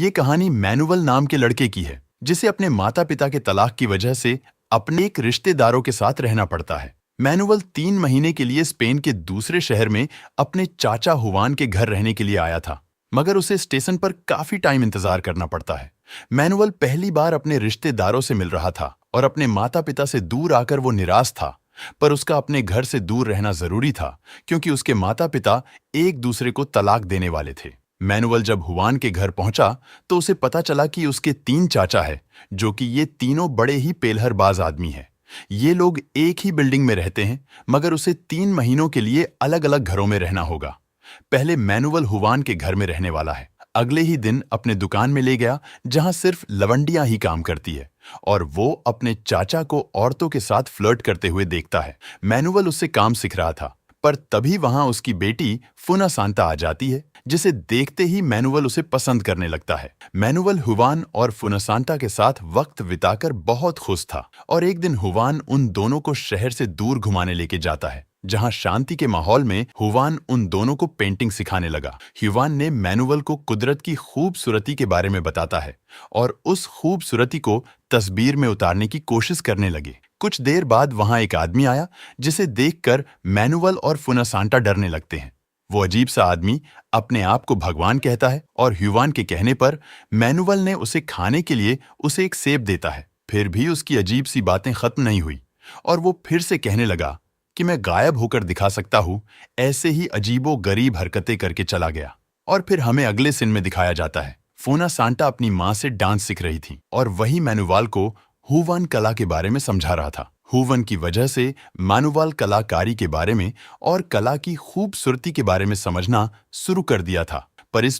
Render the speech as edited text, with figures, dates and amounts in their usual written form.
ये कहानी मैनुअल नाम के लड़के की है, जिसे अपने माता पिता के तलाक की वजह से अपने एक रिश्तेदारों के साथ रहना पड़ता है। मैनुअल 3 महीने के लिए स्पेन के दूसरे शहर में अपने चाचा हुवान के घर रहने के लिए आया था, मगर उसे स्टेशन पर काफी टाइम इंतजार करना पड़ता है। मैनुअल पहली बार अपने रिश्तेदारों से मिल रहा था और अपने माता पिता से दूर आकर वो निराश था। पर उसका अपने घर से दूर रहना जरूरी था, क्योंकि उसके माता पिता एक दूसरे को तलाक देने वाले थे। मैनुअल जब हुवान के घर पहुंचा तो उसे पता चला कि उसके 3 चाचा है, जो कि ये तीनों बड़े ही पेलहरबाज आदमी हैं। ये लोग एक ही बिल्डिंग में रहते हैं, मगर उसे 3 महीनों के लिए अलग अलग घरों में रहना होगा। पहले मैनुअल हुवान के घर में रहने वाला है। अगले ही दिन अपने दुकान में ले गया, जहां सिर्फ लवंडियां ही काम करती है, और वो अपने चाचा को औरतों के साथ फ्लर्ट करते हुए देखता है। मैनुअल उससे काम सीख रहा था, पर तभी वहां उसकी बेटी फुना सांता आ जाती है, जिसे देखते ही मैनुअल उसे पसंद करने लगता है। मैनुअल हुवान और फुनासांटा के साथ वक्त बिताकर बहुत खुश था, और एक दिन हुवान उन दोनों को शहर से दूर घुमाने लेके जाता है, जहां शांति के माहौल में हुवान उन दोनों को पेंटिंग सिखाने लगा। हुवान ने मैनुअल को कुदरत की खूबसूरती के बारे में बताता है, और उस खूबसूरती को तस्वीर में उतारने की कोशिश करने लगे। कुछ देर बाद वहां एक आदमी आया, जिसे देखकर मैनुअल और फुनासांटा डरने लगते हैं। वो अजीब सा आदमी अपने आप को भगवान कहता है, और हुवान के कहने पर मैनुअल ने उसे खाने के लिए उसे एक सेब देता है। फिर भी उसकी अजीब सी बातें खत्म नहीं हुई, और वो फिर से कहने लगा कि मैं गायब होकर दिखा सकता हूँ। ऐसे ही अजीबो गरीब हरकतें करके चला गया। और फिर हमें अगले सीन में दिखाया जाता है, फुनासांटा अपनी माँ से डांस सीख रही थी, और वही मैनुअल को हुवान कला के बारे में समझा रहा था। हुवन की वजह से मैनुअल कलाकारी के बारे में और कला की खूबसूरती के बारे में समझना शुरू कर दिया था। पर इस